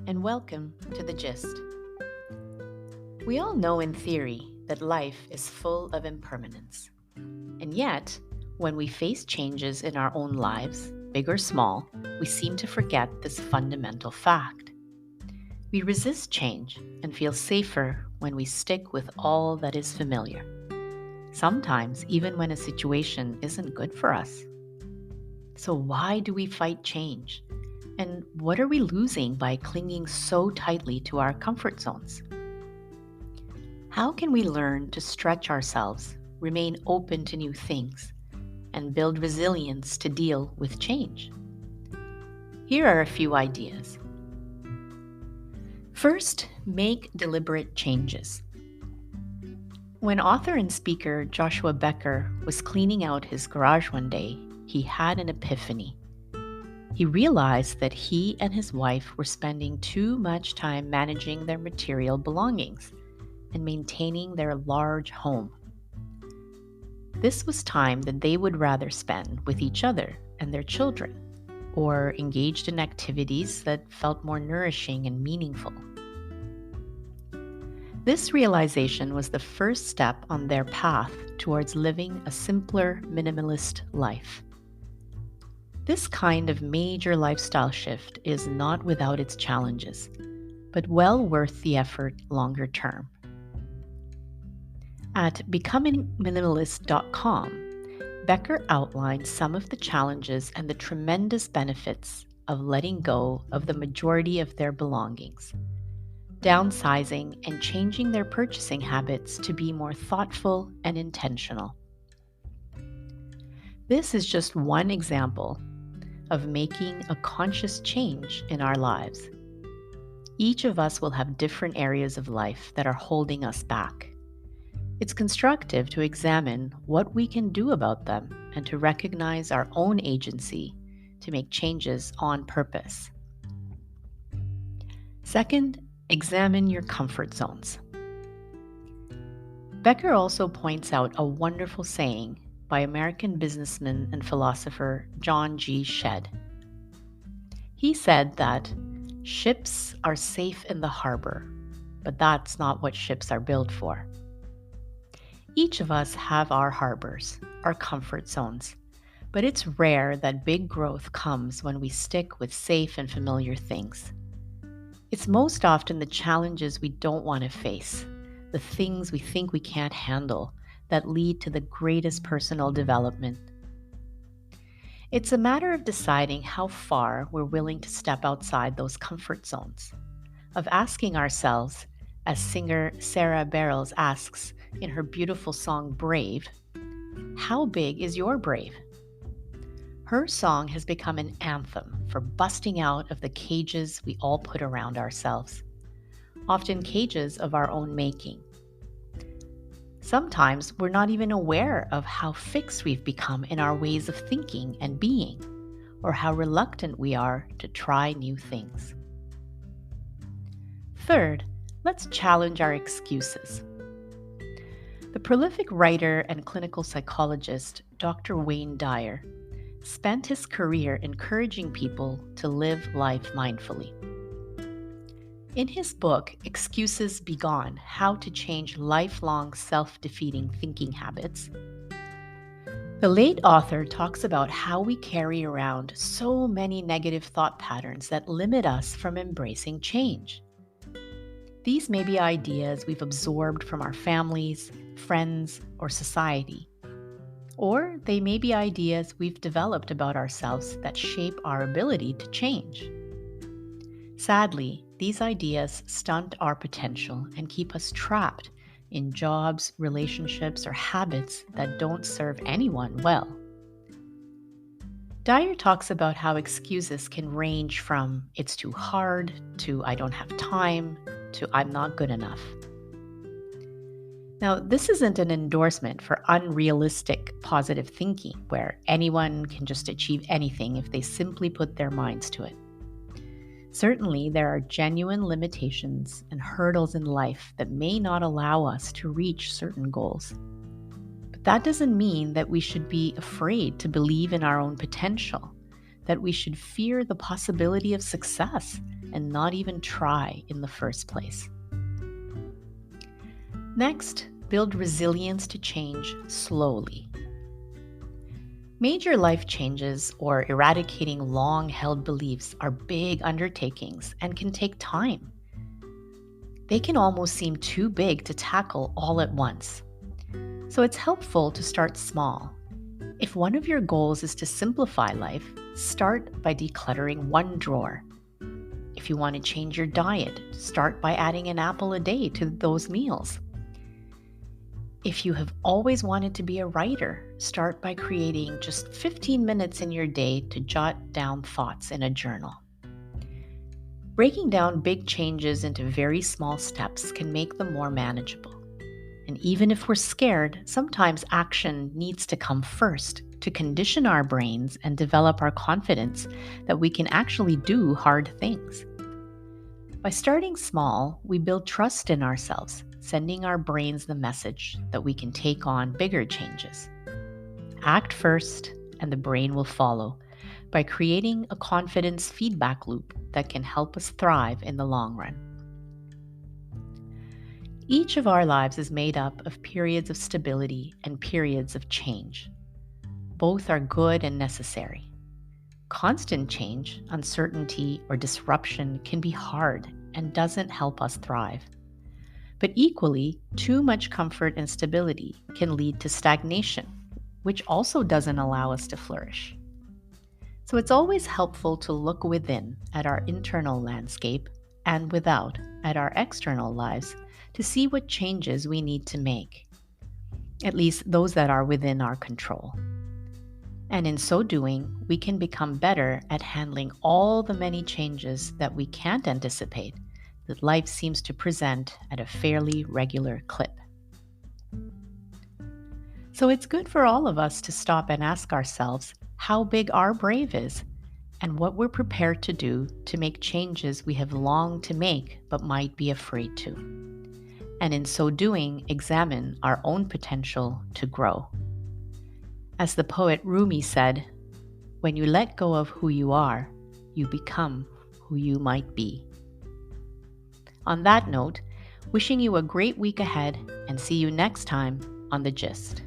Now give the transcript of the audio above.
and welcome to The Gist. We all know in theory that life is full of impermanence. And yet, when we face changes in our own lives, big or small, we seem to forget this fundamental fact. We resist change and feel safer when we stick with all that is familiar, sometimes even when a situation isn't good for us. So, why do we fight change? And what are we losing by clinging so tightly to our comfort zones? How can we learn to stretch ourselves, remain open to new things, and build resilience to deal with change? Here are a few ideas. First, make deliberate changes. When author and speaker Joshua Becker was cleaning out his garage one day, he had an epiphany. He realized that he and his wife were spending too much time managing their material belongings and maintaining their large home. This was time that they would rather spend with each other and their children, or engaged in activities that felt more nourishing and meaningful. This realization was the first step on their path towards living a simpler, minimalist life. This kind of major lifestyle shift is not without its challenges, but well worth the effort longer term. At becomingminimalist.com, Becker outlined some of the challenges and the tremendous benefits of letting go of the majority of their belongings, downsizing and changing their purchasing habits to be more thoughtful and intentional. This is just one example of making a conscious change in our lives. Each of us will have different areas of life that are holding us back. It's constructive to examine what we can do about them and to recognize our own agency to make changes on purpose. Second, examine your comfort zones. Becker also points out a wonderful saying by American businessman and philosopher John G. Shedd. He said that ships are safe in the harbor, but that's not what ships are built for. Each of us have our harbors, our comfort zones, but it's rare that big growth comes when we stick with safe and familiar things. It's most often the challenges we don't want to face, the things we think we can't handle, that lead to the greatest personal development. It's a matter of deciding how far we're willing to step outside those comfort zones, of asking ourselves, as singer Sarah Bareilles asks in her beautiful song Brave, how big is your brave? Her song has become an anthem for busting out of the cages we all put around ourselves, often cages of our own making. Sometimes we're not even aware of how fixed we've become in our ways of thinking and being, or how reluctant we are to try new things. Third, let's challenge our excuses. The prolific writer and clinical psychologist, Dr. Wayne Dyer, spent his career encouraging people to live life mindfully. In his book, Excuses Be Gone: How to Change Lifelong Self-Defeating Thinking Habits, the late author talks about how we carry around so many negative thought patterns that limit us from embracing change. These may be ideas we've absorbed from our families, friends, or society. Or they may be ideas we've developed about ourselves that shape our ability to change. Sadly, these ideas stunt our potential and keep us trapped in jobs, relationships, or habits that don't serve anyone well. Dyer talks about how excuses can range from "it's too hard" to "I don't have time" to "I'm not good enough." Now, this isn't an endorsement for unrealistic positive thinking, where anyone can just achieve anything if they simply put their minds to it. Certainly, there are genuine limitations and hurdles in life that may not allow us to reach certain goals. But that doesn't mean that we should be afraid to believe in our own potential, that we should fear the possibility of success and not even try in the first place. Next, build resilience to change slowly. Major life changes or eradicating long-held beliefs are big undertakings and can take time. They can almost seem too big to tackle all at once. So it's helpful to start small. If one of your goals is to simplify life, start by decluttering one drawer. If you want to change your diet, start by adding an apple a day to those meals. If you have always wanted to be a writer, start by creating just 15 minutes in your day to jot down thoughts in a journal. Breaking down big changes into very small steps can make them more manageable. And even if we're scared, sometimes action needs to come first to condition our brains and develop our confidence that we can actually do hard things. By starting small, we build trust in ourselves, sending our brains the message that we can take on bigger changes. Act first, and the brain will follow, by creating a confidence feedback loop that can help us thrive in the long run. Each of our lives is made up of periods of stability and periods of change. Both are good and necessary. Constant change, uncertainty, or disruption can be hard and doesn't help us thrive. But equally, too much comfort and stability can lead to stagnation, which also doesn't allow us to flourish. So it's always helpful to look within at our internal landscape and without at our external lives to see what changes we need to make, at least those that are within our control. And in so doing, we can become better at handling all the many changes that we can't anticipate that life seems to present at a fairly regular clip. So it's good for all of us to stop and ask ourselves how big our brave is and what we're prepared to do to make changes we have longed to make but might be afraid to. And in so doing, examine our own potential to grow. As the poet Rumi said, "When you let go of who you are, you become who you might be." On that note, wishing you a great week ahead and see you next time on The Gist.